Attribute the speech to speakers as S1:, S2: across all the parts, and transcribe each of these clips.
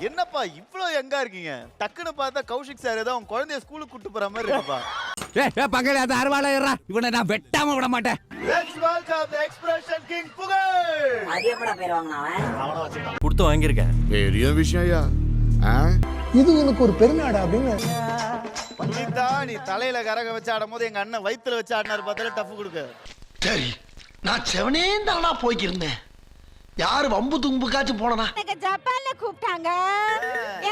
S1: என்னப்பா இவ்ளோ யங்கா இருக்கீங்க? டக்குன்னு பார்த்தா கௌஷிக் சார் ஏதோ உங்க குழந்தைய ஸ்கூலுக்கு கூட்டி போற மாதிரி இருக்குப்பா.
S2: பக்கத்துல அந்த அருவாளை ஏறா, இவனை நான் வெட்டாம விட மாட்டேன்.
S1: Let's welcome the expression king புகழ்.
S3: அதிகப்பட பேர் வாங்கினவன்
S4: கொடுத்து வாங்கியிருக்கேன்.
S5: பெரிய விஷயம்யா.
S6: இது எனக்கு ஒரு பெருநாடு அப்படின்னு
S1: புனிதா நீ தலையில கரக வச்சு ஆடும்போது எங்க அண்ணன் வயித்துல வச்சு ஆடினாரு பார்த்தாலே டஃப் கொடுக்க.
S7: சரி நான் செவனே தானா போய்க்கிருந்தேன். யாரு வம்பு தும்புக்காச்சும் போனா
S8: எனக்கு ஜப்பான்ல கூப்பிட்டாங்க,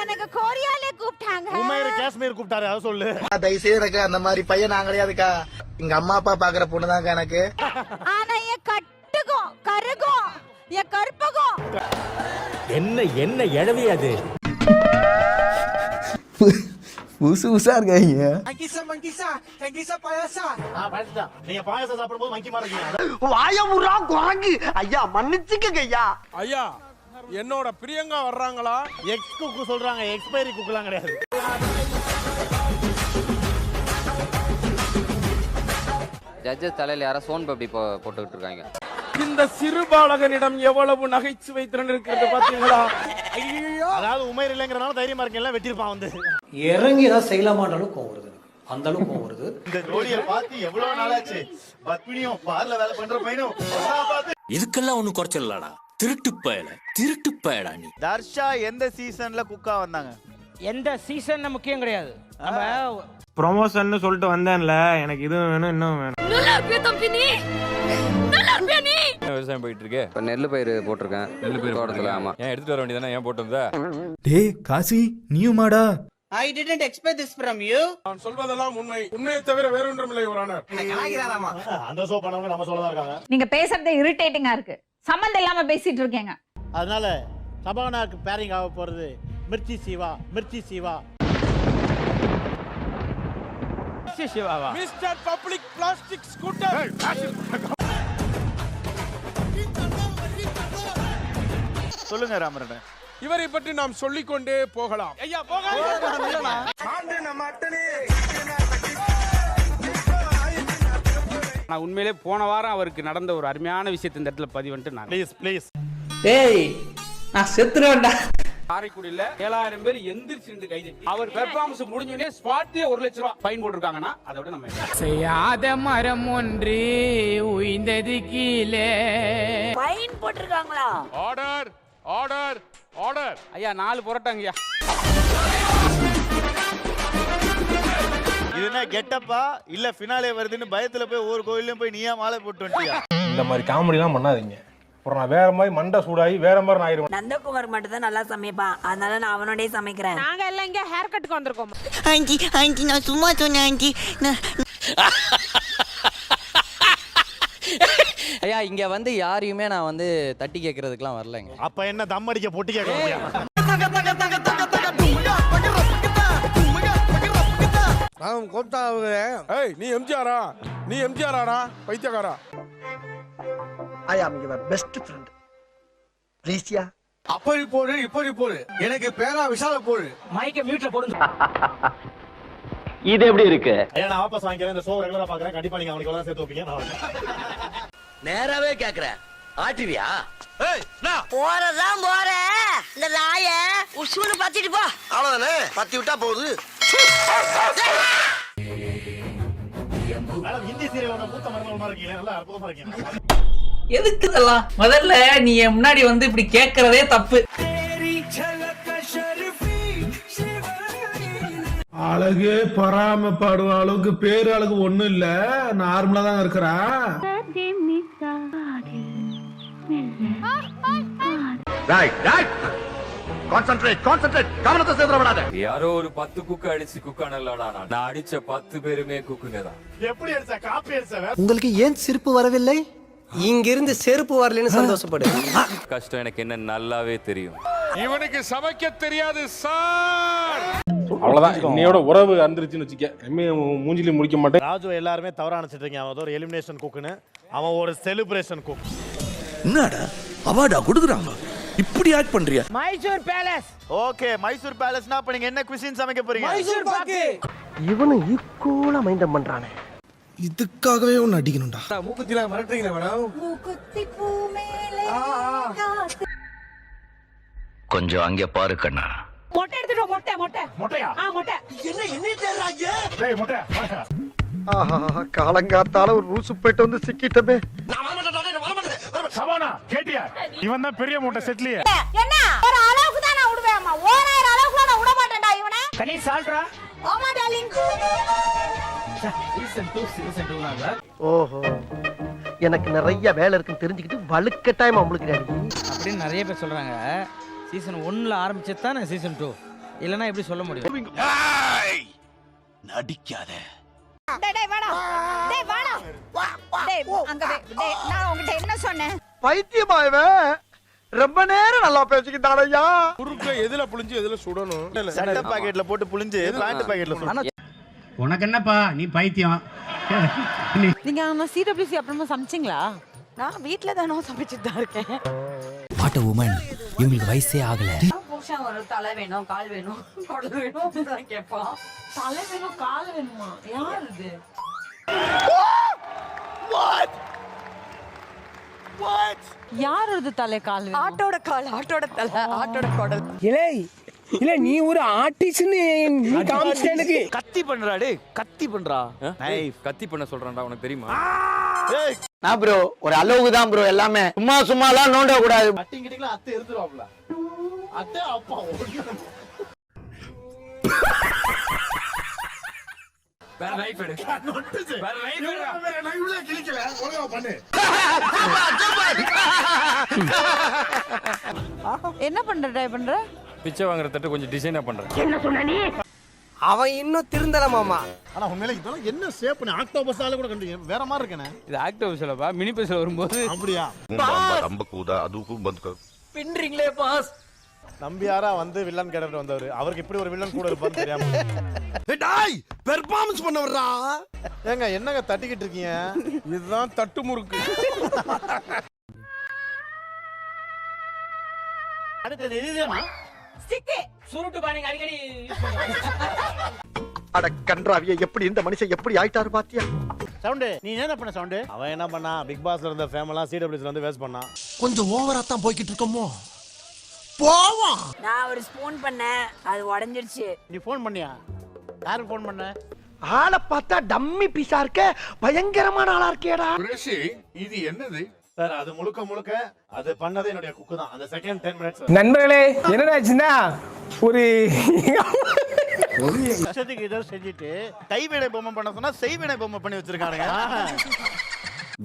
S8: எனக்கு கொரியால கூப்பிட்டாங்க,
S4: உமையில காஷ்மீர் கூப்பிட்டாரு, அத சொல்லு.
S7: தயவுசெய்து எனக்கு அந்த மாதிரி பையன் நான் கிடையாதுக்கா. எங்க அம்மா அப்பா பாக்குற பொண்ணுதான்க்கா எனக்கு.
S8: ஆனா என் கட்டுக்கும் கருகும் என் கற்பகம்.
S2: என்ன என்ன எழவி அது?
S6: புதுசு புதுசா இருக்காங்க.
S4: நீங்க பாயாசம் சாப்பிடும்போது மங்கி மாறீங்க.
S7: வாயமுறா குரங்கு. ஐயா மன்னிச்சுக்கங்க ஐயா.
S9: ஐயா என்னோட பிரியங்கா வர்றாங்களா?
S4: எக்ஸ் குக்கு சொல்றாங்க, எக்ஸ்பைரி குக்குலாம் கிடையாது.
S10: ஜட்ஜஸ் தலையில யாரோ சோன் பப்டி போட்டுக்கிட்டு இருக்காங்க.
S9: இந்த சிறுபாலகனிடம் எவ்வளவு நகைச்சுவை திறன் இருக்கிறது பாத்தீங்களா?
S4: அதாவது உமையர் இல்லைங்கிறனால தைரியமா இருக்கேன், எல்லாம் வெட்டிருப்பான் வந்து.
S6: இறங்கி ஏதாவது செய்யலாமாட்டாலும் கோவம் வருது, அந்த அளவுக்கு கோவம் வருது.
S1: இந்த ஜோடியை பார்த்து எவ்வளவு நாளாச்சு. பத்மினியும் பார்ல வேலை பண்ற பையனும்
S4: இதுக்கெல்லாம் ஒண்ணும் குறைச்சலடா. திருட்டு பயடா நீ.
S1: தர்ஷா எந்த சீசன்ல குக்கா வந்தாங்க?
S2: எந்த சீசன் முக்கியம் கிடையாது. நம்ம
S9: ப்ரொமோஷன் சொல்லிட்டு வந்தேன்ல, எனக்கு இது வேணும் இன்னும் வேணும்.
S10: விவசாயம் போயிட்டு இருக்கு. இப்ப நெல்லு பயிர் போட்டிருக்கேன். நெல்லு பயிர் தோட்டத்துல. ஆமா, ஏன் எடுத்துட்டு வர வேண்டியதானே, ஏன் போட்டு வந்த?
S6: டேய் Kashi நீயுமாடா?
S3: I didn't expect this from you.
S9: நான் சொல்வதெல்லாம் உண்மை, உண்மையை தவிர வேற ஒன்றுமில்லை யுவர் ஆனர்.
S4: அந்த ஷோ பண்ணவங்க நம்ம சொல்லதான் இருக்காங்க.
S8: நீங்க பேசுறது இரிட்டேட்டிங்கா இருக்கு, சம்பந்தம் இல்லாம பேசிட்டு இருக்கீங்க.
S4: அதனால சபானாக்கு பேரிங் ஆக போறது மிர்ச்சி சிவா.
S2: சிவாவா?
S9: Mister public plastic scooter.
S1: சொல்லுங்க ராமரண்ணன்.
S9: இவரை பற்றி நாம் சொல்லிக்கொண்டே போகலாம். ஐயா
S2: நான் உண்மையிலே போன வாரம் அவருக்கு நடந்த ஒரு அருமையான விஷயத்தை இந்த இடத்துல பதிவு பண்ணிட்டு நான்
S4: ப்ளீஸ்
S6: டேய் நான் செத்துறேன்டா.
S2: காரைக்குடியில 7000 பேர் எந்திரிச்சு கைது. அவர் பெர்ஃபார்மன்ஸ் முடிஞ்சோடனே ஸ்பாட்லயே 1 லட்சம் ரூபாய் ஃபைன் போட்டுருக்காங்கன்னா அதை விட நம்ம செய்யாத மரம் ஒன்று உயிந்தது கீழே.
S3: ஃபைன் போட்டுருக்காங்களா?
S9: ஆர்டர்.
S2: ஐயா 4 புரட்டாங்கய்யா.
S1: இது என்ன கெட்டப்பா இல்ல ஃபினாலே வருதுன்னு பயத்துல போய் ஒவ்வொரு கோயிலையும் போய் நீயா மாலை போட்டு வந்துட்டியா?
S9: இந்த மாதிரி காமெடி எல்லாம் பண்ணாதீங்க. அப்புறம் நான் வேற மாதிரி மண்டை சூடாகி வேற மாதிரி ஆயிடுவேன்.
S3: நந்தகுமார் மட்டும் தான் நல்லா சமைப்பான், அதனால நான் அவனோடய சமைக்கிறேன்.
S8: நாங்க எல்லாம் இங்க ஹேர் கட்டுக்கு வந்திருக்கோம்.
S3: ஆண்டி நான் சும்மா சொன்னேன் ஆண்டி.
S10: ஐயா இங்க வந்து யாரையுமே நான் வந்து தட்டி கேட்கறதுக்குலாம் வரலங்க.
S4: அப்ப என்ன தம் அடிக்க போட்டு கேட்க முடியாது.
S9: ஏய் நீ எம்ஜிஆரா? நீ எம்ஜிஆராடா பைத்தியக்காரா?
S7: ஐ ஆம் யுவர் பெஸ்ட் ஃப்ரெண்ட். ப்ளீஸ்யா.
S6: அப்படி போடு இப்படி போடு, எனக்கு பேரா விஷால போடு.
S2: மைக்க மியூட்ல போடுங்க.
S10: இது எப்படி இருக்கு?
S4: ஐயா நான் வாபஸ் வாங்கிக்கிறேன். இந்த ஷோ ரெகுலரா பாக்குறேன். கண்டிப்பா நீங்க அவனுக்கு எல்லாம் சேர்த்து வைப்பீங்க. நான்
S7: நேராவே கேக்குறேன். ஆட்டிவியா? ஏய் நான்
S3: போறதான் போற. இந்த நாய உசுன்னு பத்திட்டு போ.
S7: அவ்வளவுதானே, பத்தி விட்டா போகுது.
S4: மேடம் ஹிந்தி சீரியலோட மூத்த மருமகள் மாதிரி இருக்கீங்க. நல்லா அற்புதமா இருக்கீங்க.
S3: எதுக்கு இதெல்லாம்? முதல்ல நீ என் முன்னாடி வந்து இப்படி கேக்குறதே தப்பு.
S9: அழகு பராமப்படுற அளவுக்கு பேரு அழகு ஒண்ணும் இல்ல, நார்மலா தான் இருக்கிறா.
S10: யாரோ ஒரு 10 குக்கு அடிச்சு குக்கானல்லடா. நான் அடிச்ச 10 பேருமே குக்குங்க தான்.
S4: எப்படி அடிச்ச? காப்பி அடிச்ச.
S6: உங்களுக்கு ஏன் சிரிப்பு வரவில்லை? இங்கிருந்து செருப்பு வரலன்னு சந்தோஷப்படு.
S10: கஷ்டம் எனக்கு என்ன நல்லாவே தெரியும்.
S9: இவனுக்கு சமைக்க தெரியாது சார். அவ்வளவுதான், இன்னையோட உறவு அந்திருச்சுன்னு வச்சுக்க. மூஞ்சிலி முடிக்க மாட்டேன்.
S4: ராஜு எல்லாருமே தவறா நினைச்சிட்டு இருக்கீங்க. அவன் ஒரு எலிமினேஷன் குக்குன்னு, அவன் ஒரு செலிப்ரேஷன் குக்.
S7: என்னடா அவார்டா கொடுக்குறாங்க, இப்படி ஆக்ட் பண்றியா?
S2: மைசூர் பேலஸ்.
S1: ஓகே மைசூர் பேலஸ்னா அப்ப நீங்க என்ன குசின் சமைக்க போறீங்க?
S2: மைசூர் பாக்கு.
S7: இவனு ஈக்குவலா மைண்டம் பண்றானே. இதுக்காகவே ஒன்னு அடிக்கணும்டா.
S6: மூக்குத்தில மிரட்டுறீங்க மேடம்.
S8: மூக்குத்தி பூ மேலே
S7: கொஞ்சம் அங்கே பாரு கண்ணா.
S8: மொட்டை எடுத்துட்டு வா, மொட்டை மொட்டை
S2: மொட்டையா
S8: மொட்டை.
S7: என்ன தேடுறாங்க?
S2: டேய் மொட்டை
S7: ஆஹா, காலங்காத்தால ஒரு ரூசு போயிட்டு வந்து சிக்கிட்டமே.
S9: சபானா கேட்டியா இவன் தான் பெரிய மூட்டை செட்லியே.
S8: என்ன ஒரு அளவுக்கு தான் நான் விடுவேன் அம்மா. ஓராயிரம் அளவுக்கு நான் விட மாட்டேன்டா இவனை.
S2: கனி சால்ட்ரா
S8: ஆமா டார்லிங்.
S2: சீசன் 2 நாங்க.
S7: ஓஹோ, எனக்கு நிறைய வேலை இருக்குன்னு தெரிஞ்சுக்கிட்டு வலுக்கட்டாயமா முழுக்கிறாரு.
S6: அப்படின்னு நிறைய பேர் சொல்றாங்க. சீசன் 1ல ஆரம்பிச்சது தானே சீசன் 2, இல்லனா எப்படி சொல்ல முடியும்?
S7: நடிக்காத.
S8: டேய் டேய் வாடா. டேய் வாடா. டேய் அங்க டேய் நான் உன்கிட்ட என்ன சொன்னேன்?
S7: பைத்தியமா இவன்? ரொம்ப நேரம் நல்லா பேசிக்கிட்டான் ஐயா.
S9: குறுக்க எதுல புளிஞ்சு எதுல சுடணும்?
S1: சட்டை பாக்கெட்ல போட்டு புளிஞ்சு பேண்ட் பாக்கெட்ல சுடு.
S2: உனக்கு என்னப்பா நீ பைத்தியம்.
S8: நீங்க அங்க CWC அப்புறமா சமைச்சீங்களா? நான் வீட்ல தானோ சமைச்சிட்டு தான் இருக்கேன்.
S6: வாட் a woman, இவங்களுக்கு வயசே ஆகல.
S8: புருஷன் ஒரு தலை வேணும், கால் வேணும், குடல் வேணும் அப்படிதான் கேட்பான். தலை வேணும், கால் வேணுமா? யார் இது? யார் இது தலை கால் வேணும்? ஆட்டோட கால், ஆட்டோட தலை, ஆட்டோட குடல்.
S6: இல்ல நீ ஒரு ஆர்டிஸ்ட்னு நீ காமிச்ச எனக்கு.
S1: கத்தி பண்றா டேய், கத்தி பண்றா.
S10: கத்தி பண்ண சொல்றான்டா உனக்கு தெரியுமா?
S6: நான் ப்ரோ ஒரு அளவுக்கு தான் ப்ரோ எல்லாமே. சும்மாலாம் நோண்ட கூடாது.
S1: அட்டிங்கிட்டீங்களா அத்தை எடுத்துருவாப்ல. அத்தை அப்பா
S10: வேற லைஃப் எடு. வேற லைஃப் எடு.
S9: நான் இவ்வளவு கிழிக்கல. ஒழுங்கா பண்ணு.
S8: என்ன பண்ற ட்ரை பண்ற?
S10: பிச்சை வாங்குற தட்டு கொஞ்சம் டிசைனா பண்றேன்.
S6: அவன் இன்னும் திருந்தல மாமா.
S4: ஆனா உண்மையில இதெல்லாம் என்ன ஷேப் பண்ணி ஆக்டோபஸால கூட கண்டு வேற மாதிரி இருக்கேனே.
S2: இது ஆக்டோபஸ்லப்பா மினி பஸ்ல வரும்போது
S4: அப்படியா?
S3: பின்றீங்களே பாஸ்.
S4: நம்பியாரா வந்து வில்லன் கேரக்டர் வந்தவர். அவருக்கு இப்படி ஒரு வில்லன் கூட இருப்பான்னு தெரியாம.
S7: டேய், பெர்ஃபார்மன்ஸ் பண்ண வர்றா.
S4: ஏங்க என்னங்க தட்டிக்கிட்டு இருக்கீங்க?
S9: இதுதான் தட்டு முறுக்கு.
S2: அடுத்தது இதுதானா?
S8: ஸ்டிக்.
S2: சுருட்டு பாருங்க அடிக்கடி.
S7: அட கன்றாவிய, எப்படி இந்த மனுஷன் எப்படி ஆயிட்டாரு பாத்தியா?
S4: சவுண்ட் நீ என்ன பண்ண சவுண்ட்? அவன் என்ன பண்ணா? பிக் பாஸ்ல இருந்த ஃபேம் எல்லாம் CWSல வந்து வேஸ்ட் பண்ணான்.
S7: கொஞ்சம் ஓவரா தான் போய்கிட்டு இருக்கோமோ. போவோம்.
S8: நான் ஒரு ஸ்பூன் பண்ணேன், அது உடைஞ்சிருச்சு.
S4: நீ ஃபோன் பண்ணியா? யாருக்கு ஃபோன் பண்ண?
S7: ஆளை பார்த்தா டம்மி பீஸா இருக்க, பயங்கரமான ஆளா இருக்கேடா.
S9: இது என்னது?
S4: சார் அது முழுக்க அது பண்ணது என்னுடைய குக்கு தான். அந்த செகண்ட் 10 மினிட்ஸ்
S6: நண்பர்களே என்னடாச்சுன்னா ஒரு
S4: இஷ்டத்துக்கு ஏதோ செஞ்சுட்டு
S1: கைவினை பொம்மை பண்ண சொன்னா செய்வினை பொம்மை பண்ணி வச்சிருக்கானுங்க.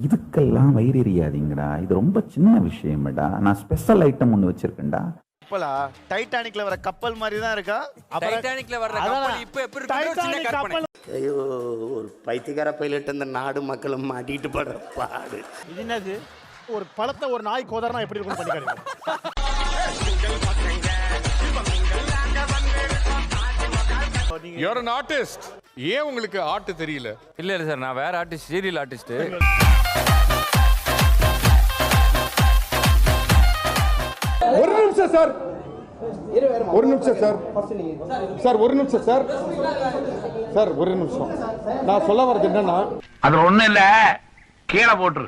S5: இதுக்கெல்லாம் வயிறு எரியாதீங்கடா. இது ரொம்ப சின்ன விஷயம்டா. நான் ஸ்பெஷல் ஐட்டம் ஒன்று வச்சிருக்கேன்டா.
S1: கப்பலா? டைட்டானிக்ல வர கப்பல் மாதிரி தான் இருக்கா?
S10: டைட்டானிக்ல வர்ற கப்பல் இப்போ எப்படி இருக்கு? ஒரு சின்ன கற்பனை.
S6: ஐயோ ஒரு பைத்தியக்கார பைலட் இந்த நாடு மக்களும் மாட்டிட்டு படுற பாடு.
S4: இது என்னது? ஒரு பழத்தை ஒரு நாய் கோதறனா எப்படி இருக்கும் பண்ணி காட்டுங்க.
S9: You're an artist. ஏன் உங்களுக்கு ஆர்ட் தெரியல?
S10: இல்ல சார் நான் வேற ஆர்டிஸ்ட், சீரியல் ஆர்டிஸ்ட்.
S9: ஒரு நிமிஷம் சார். ஒரு நிமிஷம் சார். சார் ஒரு நிமிஷம் சார். சார் ஒரு நிமிஷம். நான் சொல்ல வரது என்னன்னா
S7: அது ஒண்ணு இல்ல, கீழே போட்டுரு.